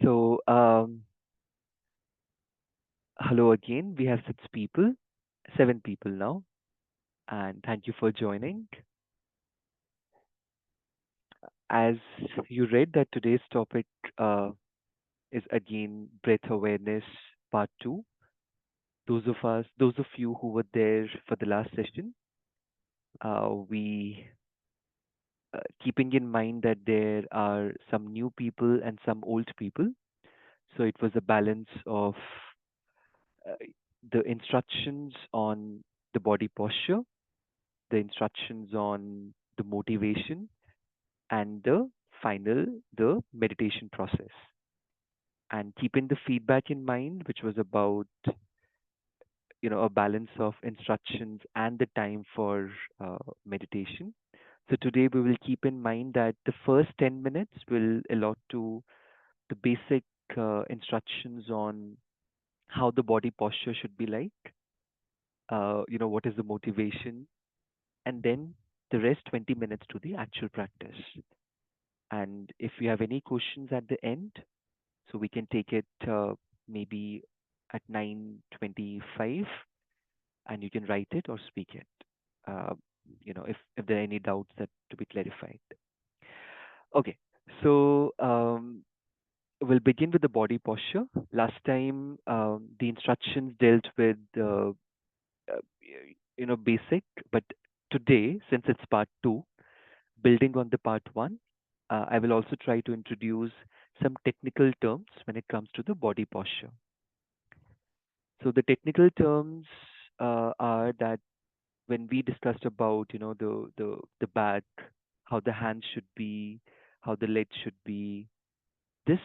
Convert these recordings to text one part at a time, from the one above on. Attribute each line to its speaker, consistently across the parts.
Speaker 1: So, hello again. We have 6 people, 7 people now, and thank you for joining. As you read that today's topic uh, is again breath awareness part two. Those of you who were there for the last session, we keeping in mind that there are some new people and some old people. So it was a balance of uh, the instructions on the body posture, the instructions on the motivation, and the meditation process. And keeping the feedback in mind, which was about a balance of instructions and the time for meditation. So today we will keep in mind that the first 10 minutes will allot to the basic instructions on how the body posture should be like, what is the motivation, and then the rest 20 minutes to the actual practice. And if you have any questions at the end, so we can take it maybe at 9:25, and you can write it or speak it. Uh, if there are any doubts that to be clarified. Okay, so we'll begin with the body posture. Last time, the instructions dealt with basic, but today, since it's part two, building on the part one, I will also try to introduce some technical terms when it comes to the body posture. So the technical terms are that when we discussed about the back, how the hands should be, how the legs should be, this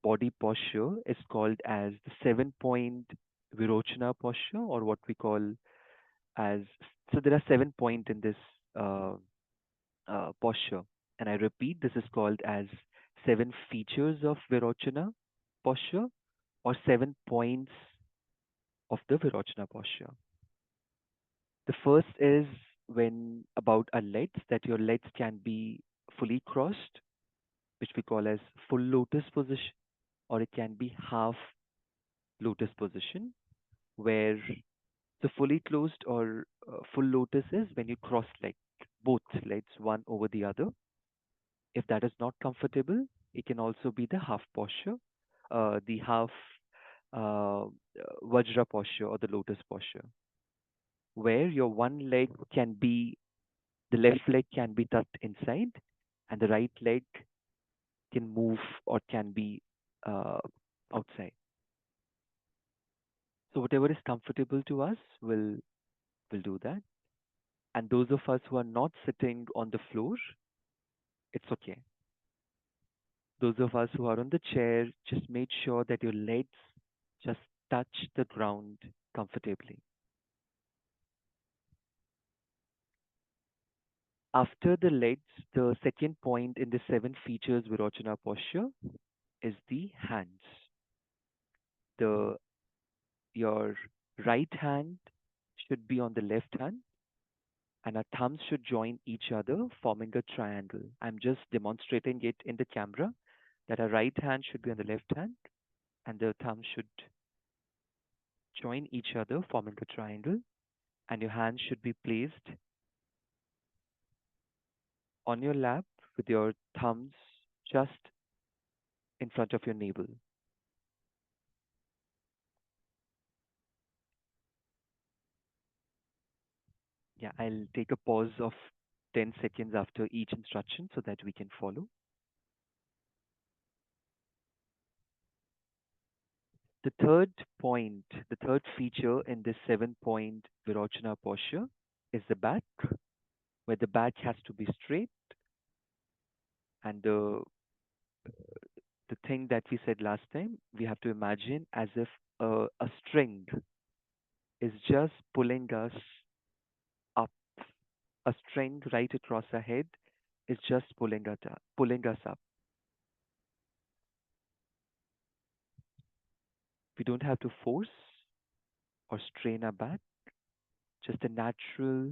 Speaker 1: body posture is called as the 7 point Virochana posture, or what we call as, so there are 7 point in this uh, posture. And I repeat, this is called as 7 features of Virochana posture, or 7 points of the Virochana posture. The first is when about our legs, that your legs can be fully crossed, which we call as full lotus position, or it can be half lotus position, where the fully closed or full lotus is when you cross both legs one over the other. If that is not comfortable, it can also be the half posture, the half Vajra posture or the lotus posture, where your one leg can be, the left leg can be tucked inside, and the right leg can move or can be uh, outside. So whatever is comfortable to us, will do that. And those of us who are not sitting on the floor, it's okay. Those of us who are on the chair, just make sure that your legs just touch the ground comfortably. After the legs, the second point in the 7 features Virochana posture is the hands. The Your right hand should be on the left hand, and our thumbs should join each other, forming a triangle. I'm just demonstrating it in the camera that our right hand should be on the left hand, and the thumbs should join each other, forming a triangle, and your hands should be placed on your lap with your thumbs just in front of your navel. Yeah, I'll take a pause of 10 seconds after each instruction so that we can follow. The third feature in this 7 point Virochana posture is the back, where the back has to be straight, and the thing that we said last time, we have to imagine as if a string is just pulling us up. A string right across our head is just pulling us up. We don't have to force or strain our back, just a natural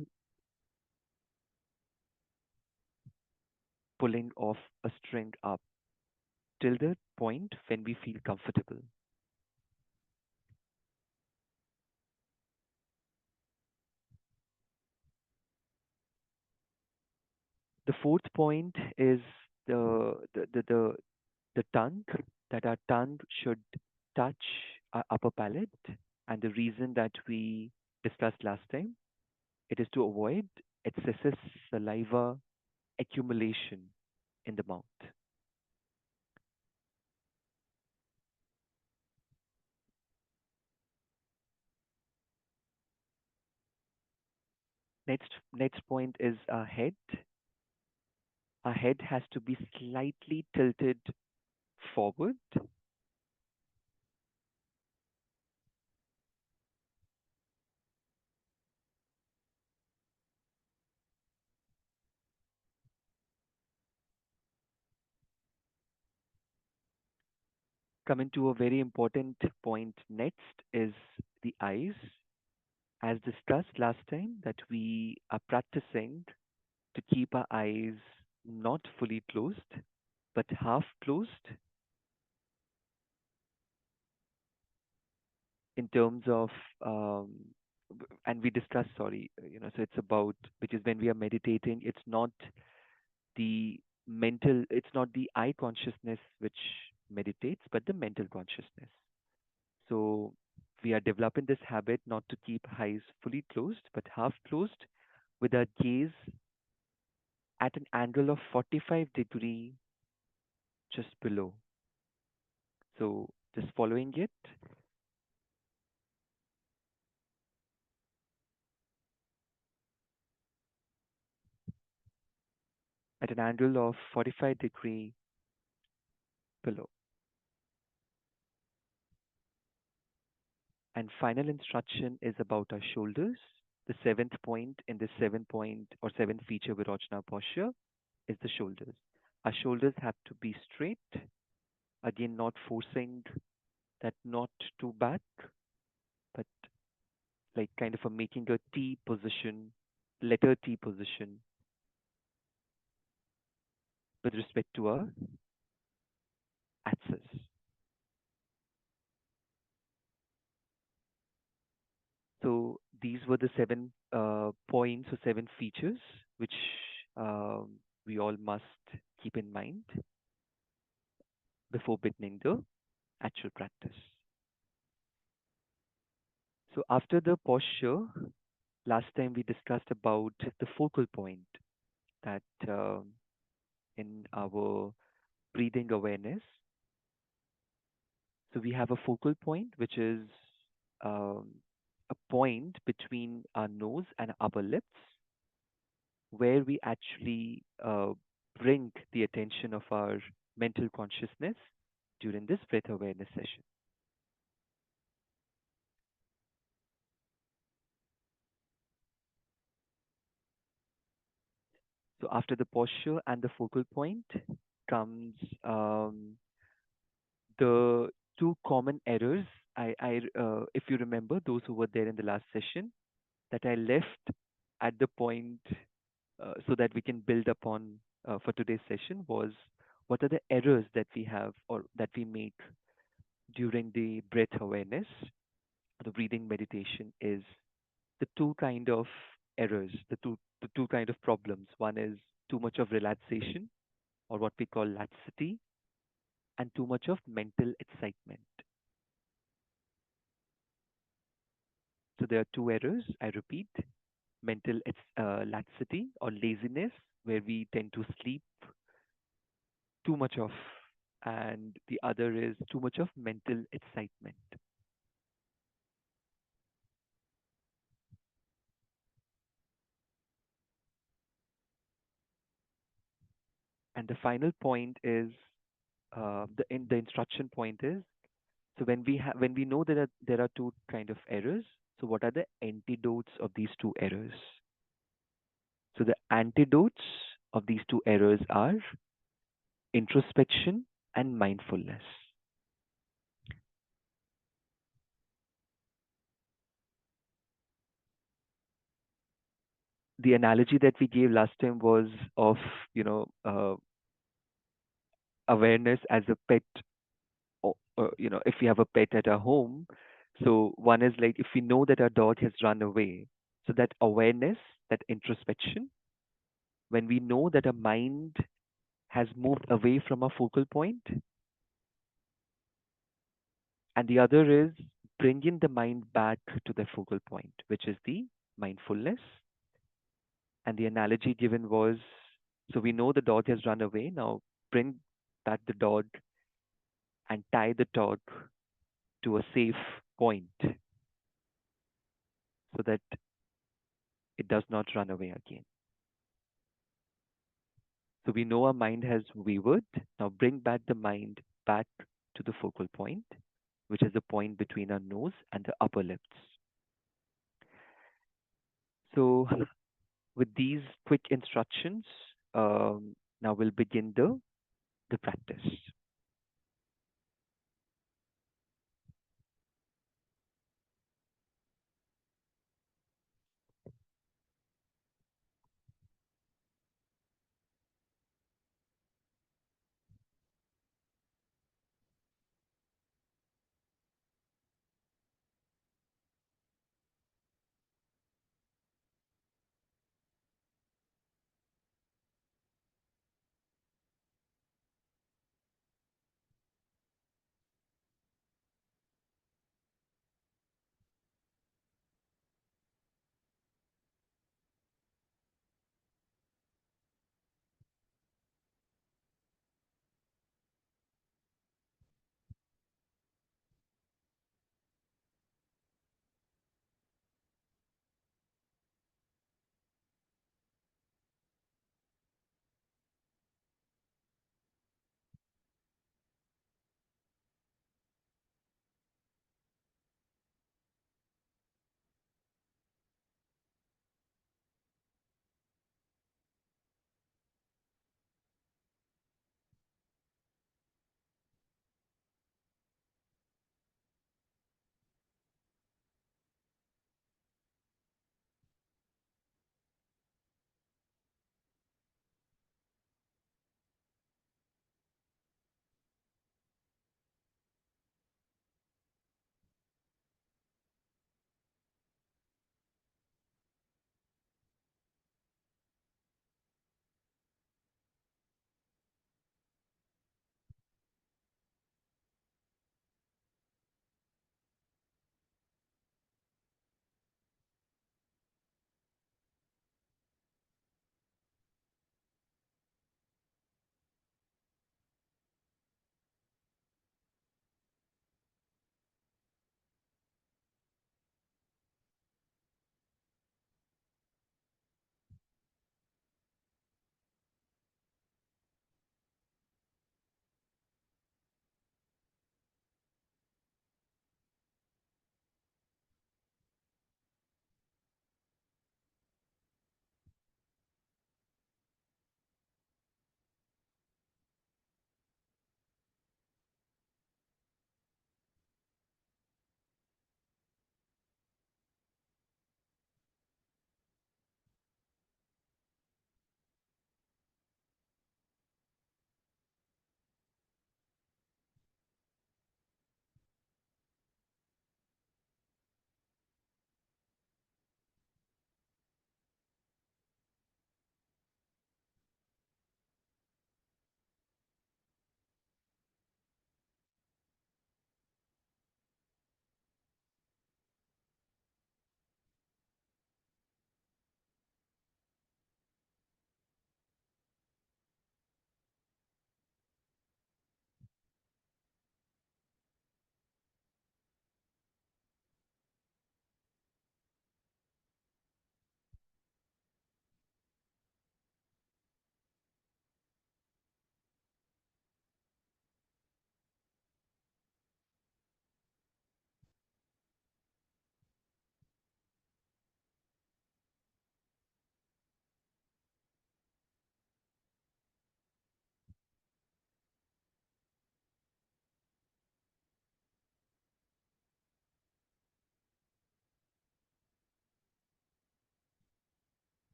Speaker 1: pulling of a string up. till the point when we feel comfortable. The fourth point is the tongue, that our tongue should touch our upper palate. And the reason that we discussed last time, it is to avoid excessive saliva accumulation in the mouth. Next point is our head. Our head has to be slightly tilted forward. Coming to a very important point next is the eyes. As discussed last time, that we are practicing to keep our eyes not fully closed, but half closed in terms of, um, and we discussed, sorry, so it's about, which is when we are meditating, it's not the eye consciousness which meditates, but the mental consciousness. So we are developing this habit not to keep eyes fully closed, but half closed with our gaze at an angle of 45-degree just below. So just following it at an angle of 45-degree below. And final instruction is about our shoulders. The seventh point in the 7 point or 7 feature Virachana posture is the shoulders. Our shoulders have to be straight, again, not forcing that not too back, but like kind of a making a T position, letter T position with respect to our axis. So these were the 7 points or 7 features which we all must keep in mind before beginning the actual practice. So after the posture, last time we discussed about the focal point that in our breathing awareness. So we have a focal point which is um, a point between our nose and upper lips where we actually bring the attention of our mental consciousness during this breath awareness session. So after the posture and the focal point comes the two common errors. If you remember, those who were there in the last session, that I left at the point so that we can build upon for today's session was what are the errors that we have or that we make during the breath awareness, the breathing meditation is the two kind of errors, the two kind of problems. One is too much of relaxation or what we call laxity, and too much of mental excitement. So there are two errors. I repeat: laxity or laziness, where we tend to sleep too much of, and the other is too much of mental excitement. And the final point is the instruction point is, so when we know that there are two kind of errors, so what are the antidotes of these two errors? So the antidotes of these two errors are introspection and mindfulness. The analogy that we gave last time was of, you know, awareness as a pet, or if we have a pet at our home. So one is like if we know that our dog has run away, so that awareness, that introspection, when we know that our mind has moved away from our focal point, and the other is bringing the mind back to the focal point, which is the mindfulness. And the analogy given was, so we know the dog has run away. Now bring back the dog and tie the dog to a safe point so that it does not run away again. So we know our mind has wavered. Now bring back the mind back to the focal point, which is the point between our nose and the upper lips. So with these quick instructions, now we'll begin the practice.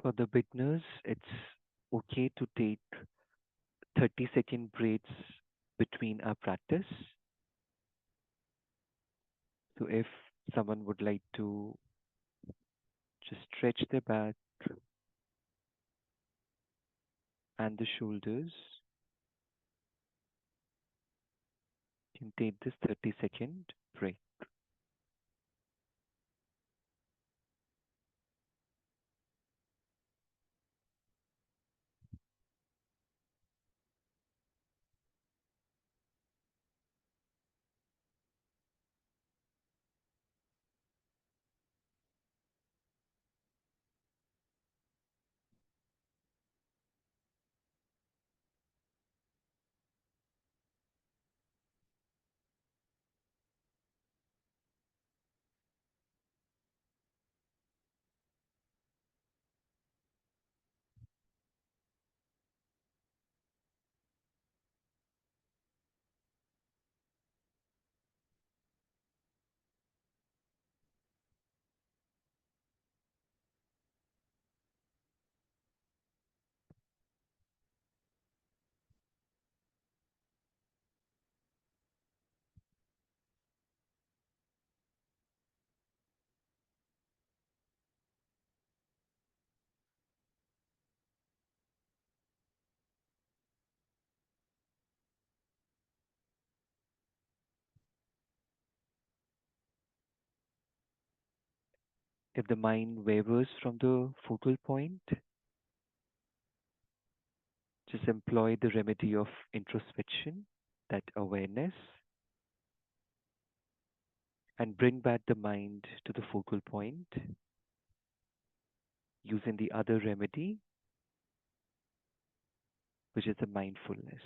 Speaker 1: For the beginners, it's okay to take 30-second breaks between our practice. So if someone would like to just stretch their back and the shoulders, you can take this 30-second break. If the mind wavers from the focal point, just employ the remedy of introspection, that awareness, and bring back the mind to the focal point using the other remedy, which is the mindfulness.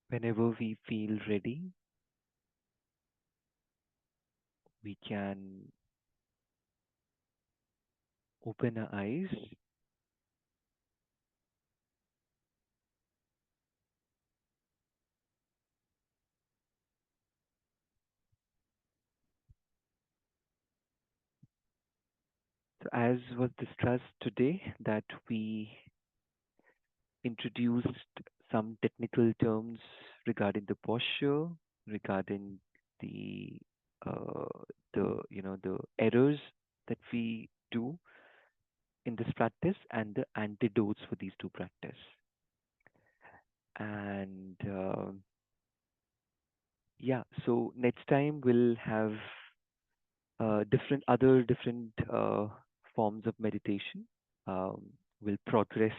Speaker 1: Whenever we feel ready, we can open our eyes. So, as was discussed today, that we introduced some technical terms regarding the posture, regarding the uh, the errors that we do in this practice and the antidotes for these two practice. And yeah, so next time we'll have different forms of meditation. Um, we'll progress,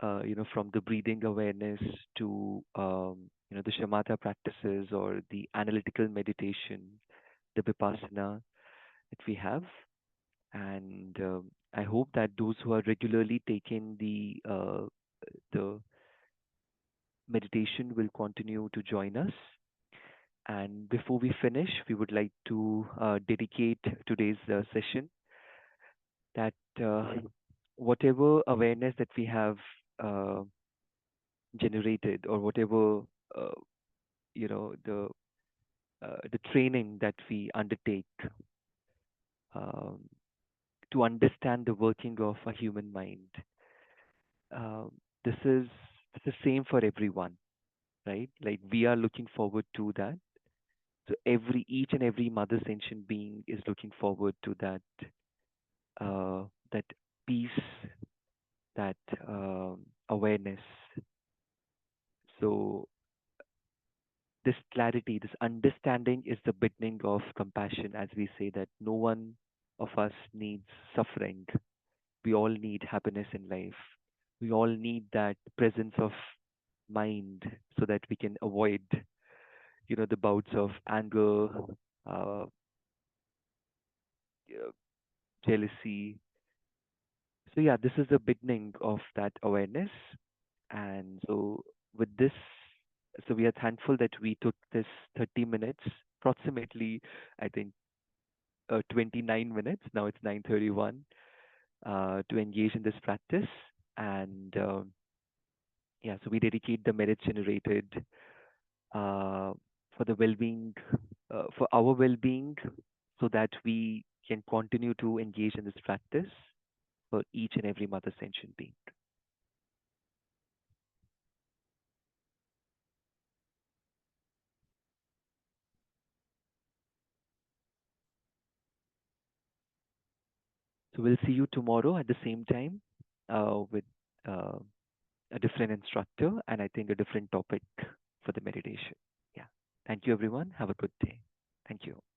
Speaker 1: from the breathing awareness to the shamatha practices or the analytical meditation, the vipassana that we have. And I hope that those who are regularly taking the meditation will continue to join us. And before we finish, we would like to dedicate today's session that whatever awareness that we have uh, generated, or whatever uh, the the training that we undertake um, to understand the working of a human mind, um, this is the same for everyone, right? Like we are looking forward to that. So each and every mother sentient being is looking forward to that peace, that awareness. So this clarity, this understanding is the beginning of compassion, as we say that no one of us needs suffering. We all need happiness in life. We all need that presence of mind so that we can avoid, the bouts of anger, uh, jealousy. So yeah, this is the beginning of that awareness. And so with this, so we are thankful that we took this 30 minutes, approximately, I think 29 minutes. Now it's 9:31 to engage in this practice. And yeah, so we dedicate the minutes generated uh, for the well-being, for our well-being, so that we can continue to engage in this practice for each and every mother sentient being. So we'll see you tomorrow at the same time with uh, a different instructor and I think a different topic for the meditation. Yeah. Thank you, everyone. Have a good day. Thank you.